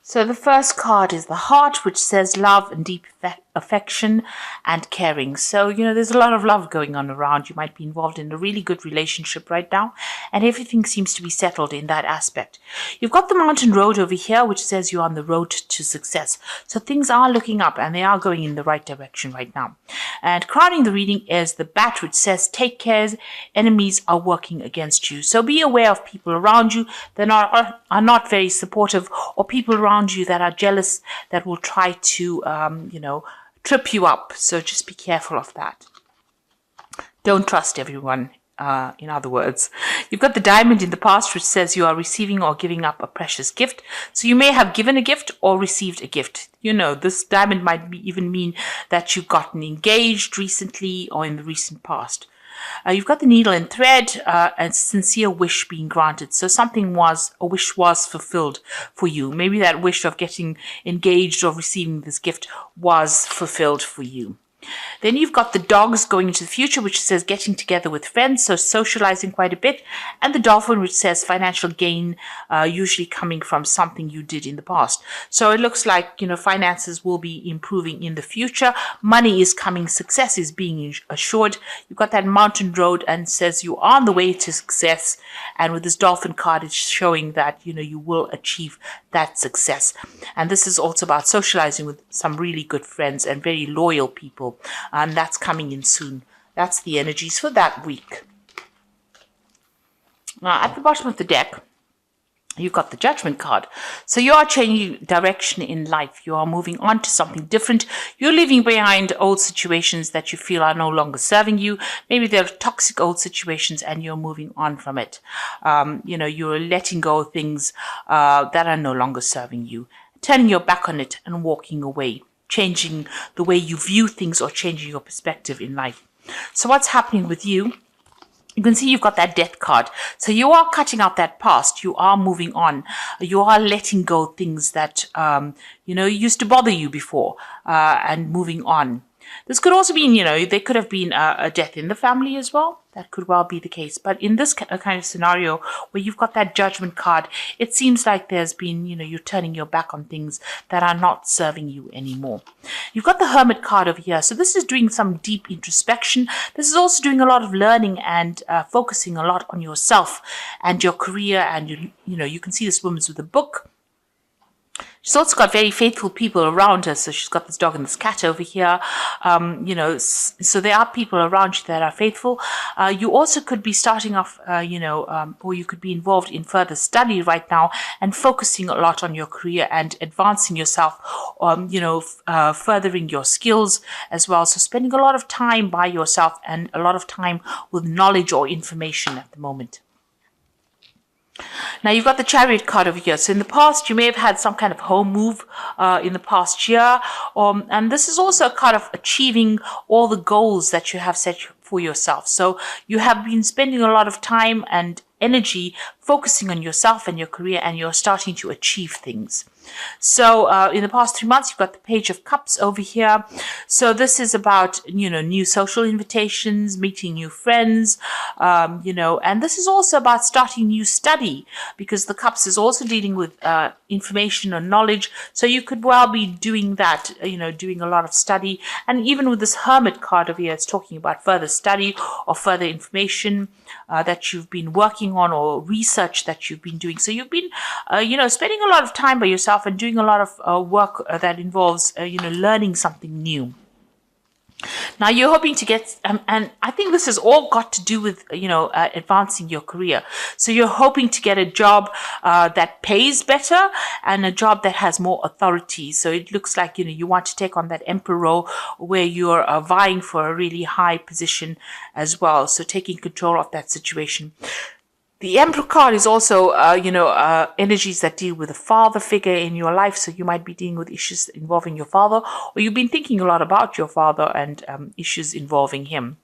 So the first card is the heart, which says love and deep affection and caring. So, there's a lot of love going on around. You might be involved in a really good relationship right now, and everything seems to be settled in that aspect. You've got the mountain road over here, which says you're on the road to success. So things are looking up and they are going in the right direction right now. And crowning the reading is the bat, which says take care, enemies are working against you. So be aware of people around you that are not very supportive, or people around you that are jealous, that will try to, trip you up. So just be careful of that. Don't trust everyone. In other words, you've got the diamond in the past, which says you are receiving or giving up a precious gift. So you may have given a gift or received a gift. This diamond might even mean that you've gotten engaged recently or in the recent past. You've got the needle and thread, and sincere wish being granted. So a wish was fulfilled for you. Maybe that wish of getting engaged or receiving this gift was fulfilled for you. Then you've got the dogs going into the future, which says getting together with friends, so socializing quite a bit. And the dolphin, which says financial gain, usually coming from something you did in the past. So it looks like, finances will be improving in the future. Money is coming. Success is being assured. You've got that mountain road and says you are on the way to success. And with this dolphin card, it's showing that, you will achieve that success. And this is also about socializing with some really good friends and very loyal people. And that's coming in soon. That's the energies for that week. Now, at the bottom of the deck, you've got the Judgment card. So you are changing direction in life. You are moving on to something different. You're leaving behind old situations that you feel are no longer serving you. Maybe they're toxic old situations and you're moving on from it. You're letting go of things that are no longer serving you, turning your back on it and walking away, changing the way you view things or changing your perspective in life. So what's happening with you? You can see you've got that death card. So you are cutting out that past. You are moving on. You are letting go of things that, used to bother you before, and moving on. This could also mean, there could have been a death in the family as well. That could well be the case. But in this kind of scenario where you've got that Judgment card, it seems like there's been, you're turning your back on things that are not serving you anymore. You've got the Hermit card over here. So this is doing some deep introspection. This is also doing a lot of learning and focusing a lot on yourself and your career. And, you can see this woman's with a book. She's also got very faithful people around her. So she's got this dog and this cat over here. So there are people around you that are faithful. You also could be starting off, or you could be involved in further study right now and focusing a lot on your career and advancing yourself, furthering your skills as well. So spending a lot of time by yourself and a lot of time with knowledge or information at the moment. Now, you've got the Chariot card over here. So in the past, you may have had some kind of home move in the past year. And this is also a card of achieving all the goals that you have set for yourself. So you have been spending a lot of time and energy focusing on yourself and your career, and you're starting to achieve things. So in the past 3 months, you've got the Page of Cups over here. So this is about, new social invitations, meeting new friends, and this is also about starting new study, because the Cups is also dealing with information or knowledge. So you could well be doing that, doing a lot of study. And even with this Hermit card over here, it's talking about further study or further information that you've been working on, or research that you've been doing. So you've been, spending a lot of time by yourself and doing a lot of work that involves, learning something new. Now you're hoping to get, and I think this has all got to do with, advancing your career. So you're hoping to get a job that pays better and a job that has more authority. So it looks like, you want to take on that emperor role where you're vying for a really high position as well. So taking control of that situation. The Emperor card is also, energies that deal with a father figure in your life. So you might be dealing with issues involving your father, or you've been thinking a lot about your father and issues involving him.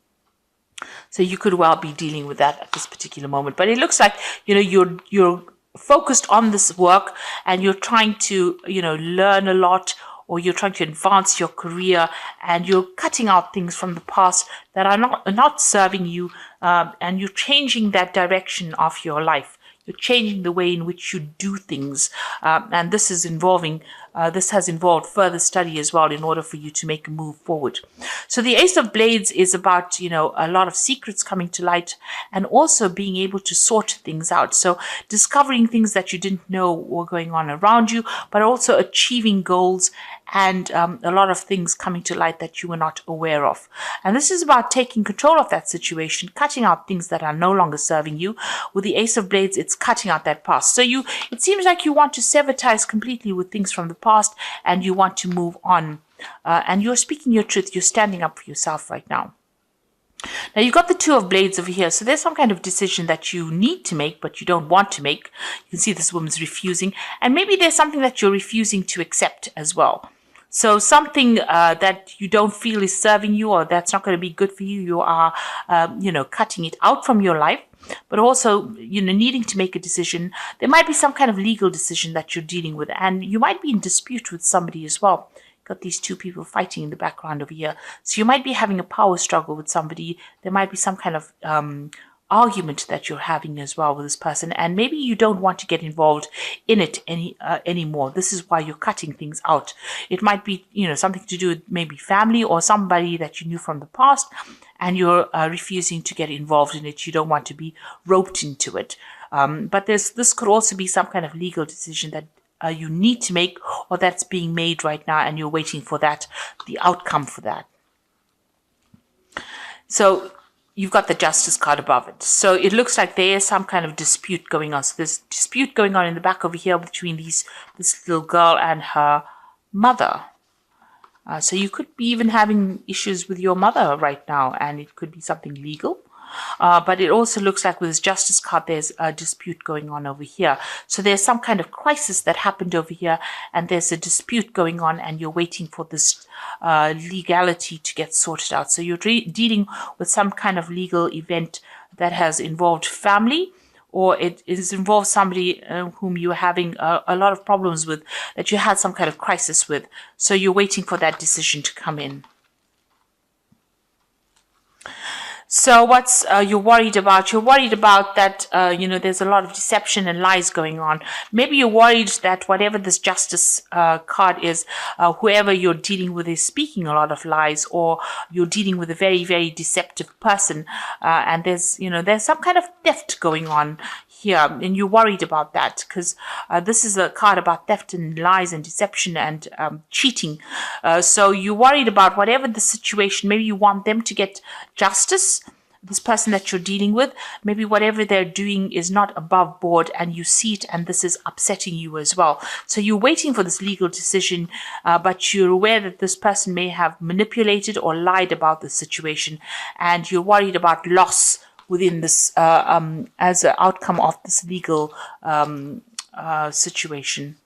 So you could well be dealing with that at this particular moment. But it looks like, you're focused on this work and you're trying to, learn a lot, or you're trying to advance your career, and you're cutting out things from the past that are not serving you, and you're changing that direction of your life. You're changing the way in which you do things, and this is involving. This has involved further study as well in order for you to make a move forward. So the Ace of Blades is about, a lot of secrets coming to light and also being able to sort things out. So discovering things that you didn't know were going on around you, but also achieving goals and a lot of things coming to light that you were not aware of. And this is about taking control of that situation, cutting out things that are no longer serving you. With the Ace of Blades, it's cutting out that past. So it seems like you want to sever ties completely with things from the past and you want to move on. And you're speaking your truth. You're standing up for yourself right now. Now you've got the Two of Blades over here. So there's some kind of decision that you need to make, but you don't want to make. You can see this woman's refusing. And maybe there's something that you're refusing to accept as well. So something that you don't feel is serving you or that's not going to be good for you, you are, cutting it out from your life. But also, needing to make a decision. There might be some kind of legal decision that you're dealing with. And you might be in dispute with somebody as well. Got these two people fighting in the background over here. So you might be having a power struggle with somebody. There might be some kind of argument that you're having as well with this person, and maybe you don't want to get involved in it anymore. This is why you're cutting things out. It might be something to do with maybe family or somebody that you knew from the past, and you're refusing to get involved in it. You don't want to be roped into it. But this could also be some kind of legal decision that you need to make, or that's being made right now, and you're waiting for the outcome for that. So you've got the Justice card above it. So it looks like there is some kind of dispute going on. So there's dispute going on in the back over here between this little girl and her mother. So you could be even having issues with your mother right now, and it could be something legal. But it also looks like with this Justice card, there's a dispute going on over here. So there's some kind of crisis that happened over here, and there's a dispute going on, and you're waiting for this legality to get sorted out. So you're dealing with some kind of legal event that has involved family, or it is involved somebody whom you're having a lot of problems with, that you had some kind of crisis with. So you're waiting for that decision to come in. So what's you're worried about? You're worried about that, there's a lot of deception and lies going on. Maybe you're worried that whatever this Justice card is, whoever you're dealing with is speaking a lot of lies, or you're dealing with a very, very deceptive person. And there's some kind of theft going on here, and you're worried about that because this is a card about theft and lies and deception and cheating. So you're worried about whatever the situation. Maybe you want them to get justice, this person that you're dealing with. Maybe whatever they're doing is not above board, and you see it, and this is upsetting you as well. So you're waiting for this legal decision, but you're aware that this person may have manipulated or lied about the situation, and you're worried about loss within this as an outcome of this legal situation.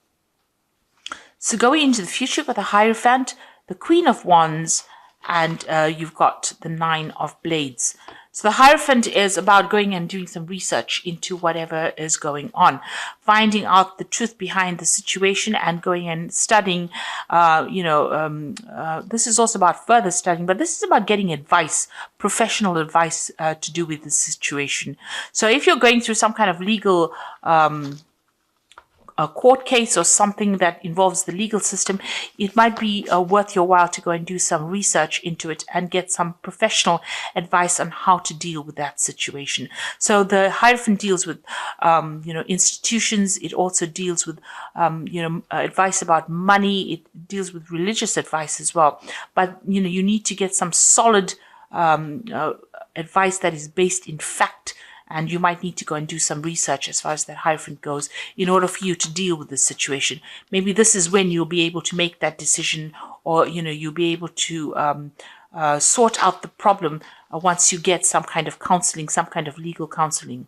So going into the future, you've got the Hierophant, the Queen of Wands, and you've got the Nine of Blades. So the Hierophant is about going and doing some research into whatever is going on, finding out the truth behind the situation and going and studying. This is also about further studying, but this is about getting advice, professional advice to do with the situation. So if you're going through some kind of legal a court case or something that involves the legal system, it might be worth your while to go and do some research into it and get some professional advice on how to deal with that situation. So the Hierophant deals with, institutions. It also deals with, advice about money. It deals with religious advice as well. But, you need to get some solid advice that is based in fact. And you might need to go and do some research as far as that Hierophant goes in order for you to deal with this situation. Maybe this is when you'll be able to make that decision, or, you'll be able to sort out the problem once you get some kind of counseling, some kind of legal counseling.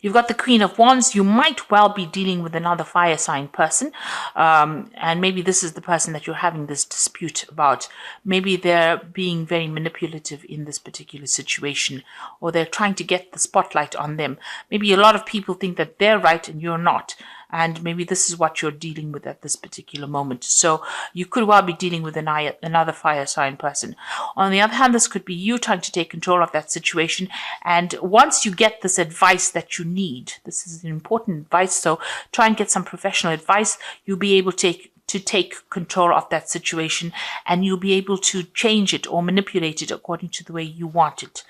You've got the Queen of Wands. You might well be dealing with another fire sign person. And maybe this is the person that you're having this dispute about. Maybe they're being very manipulative in this particular situation, or they're trying to get the spotlight on them. Maybe a lot of people think that they're right and you're not. and maybe this is what you're dealing with at this particular moment. So you could well be dealing with another fire sign person. On the other hand, this could be you trying to take control of that situation, and once you get this advice that you need, this is an important advice, so try and get some professional advice. You'll be able to take control of that situation, and you'll be able to change it or manipulate it according to the way you want it.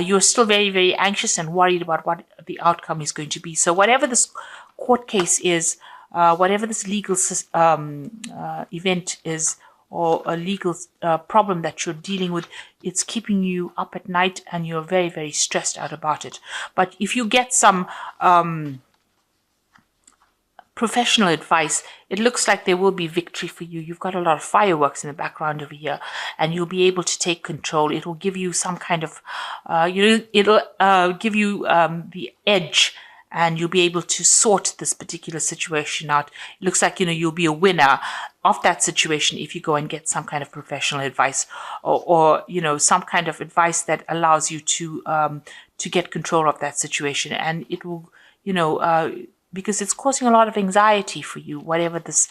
You're still very, very anxious and worried about what the outcome is going to be. So whatever this court case is, whatever this legal event is, or a legal problem that you're dealing with, it's keeping you up at night and you're very, very stressed out about it. But if you get some professional advice, it looks like there will be victory for you. You've got a lot of fireworks in the background over here, and you'll be able to take control. It will give you some kind of, it'll give you the edge, and you'll be able to sort this particular situation out. It looks like, you'll be a winner of that situation if you go and get some kind of professional advice, or some kind of advice that allows you to get control of that situation. And it will, because it's causing a lot of anxiety for you, whatever this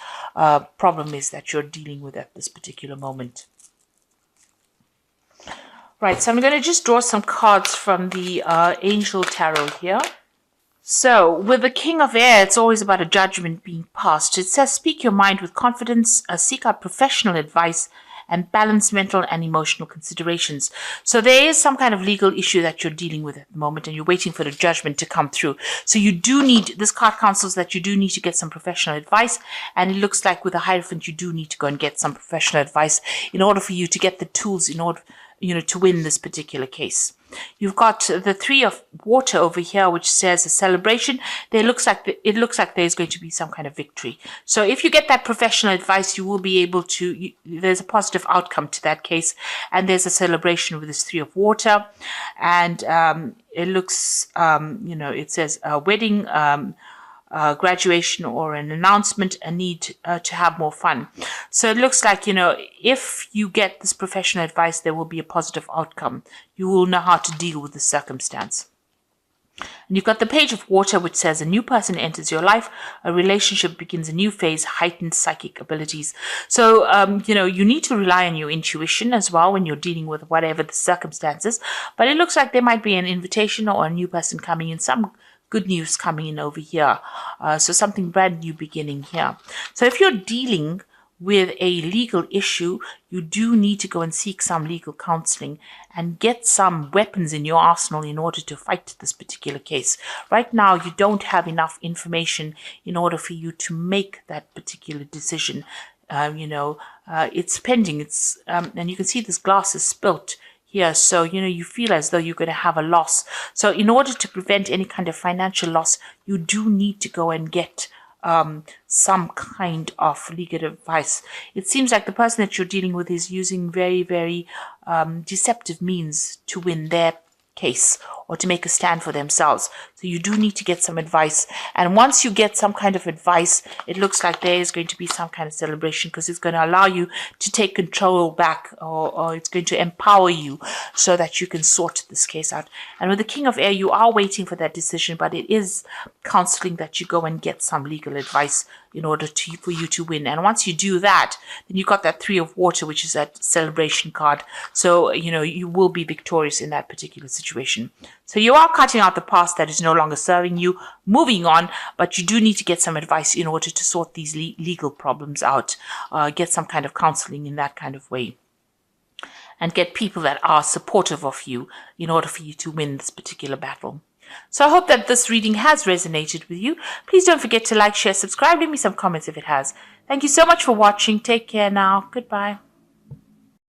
problem is that you're dealing with at this particular moment. Right, so I'm going to just draw some cards from the Angel Tarot here. So, with the King of Air, it's always about a judgment being passed. It says, speak your mind with confidence, seek out professional advice, and balance mental and emotional considerations. So there is some kind of legal issue that you're dealing with at the moment, and you're waiting for the judgment to come through. So you do need, this card counsels that you do need to get some professional advice, and it looks like with the Hierophant, you do need to go and get some professional advice in order for you to get the tools in order, to win this particular case. You've got the Three of Water over here, which says a celebration. It looks like there's going to be some kind of victory. So if you get that professional advice, you will be able to, there's a positive outcome to that case. And there's a celebration with this Three of Water. And it looks, it says a wedding, graduation, or an announcement, a need to have more fun. So it looks like, if you get this professional advice, there will be a positive outcome. You will know how to deal with the circumstance. And you've got the Page of Water, which says a new person enters your life, a relationship begins a new phase, heightened psychic abilities. So, you need to rely on your intuition as well when you're dealing with whatever the circumstances. But it looks like there might be an invitation or a new person coming in, some good news coming in over here. So something brand new beginning here. So if you're dealing with a legal issue, you do need to go and seek some legal counseling and get some weapons in your arsenal in order to fight this particular case. Right now, you don't have enough information in order for you to make that particular decision. It's pending. And you can see this glass is spilt here. So, you feel as though you're going to have a loss. So in order to prevent any kind of financial loss, you do need to go and get some kind of legal advice. It seems like the person that you're dealing with is using very, very deceptive means to win their case or to make a stand for themselves. So you do need to get some advice. And once you get some kind of advice, it looks like there is going to be some kind of celebration, because it's going to allow you to take control back, or it's going to empower you so that you can sort this case out. And with the King of Air, you are waiting for that decision, but it is counseling that you go and get some legal advice in order for you to win. And once you do that, then you got that Three of Water, which is that celebration card. So, you will be victorious in that particular situation. So you are cutting out the past that is no longer serving you, moving on, but you do need to get some advice in order to sort these legal problems out, get some kind of counseling in that kind of way, and get people that are supportive of you in order for you to win this particular battle. So I hope that this reading has resonated with you. Please don't forget to like, share, subscribe, leave me some comments if it has. Thank you so much for watching. Take care now. Goodbye.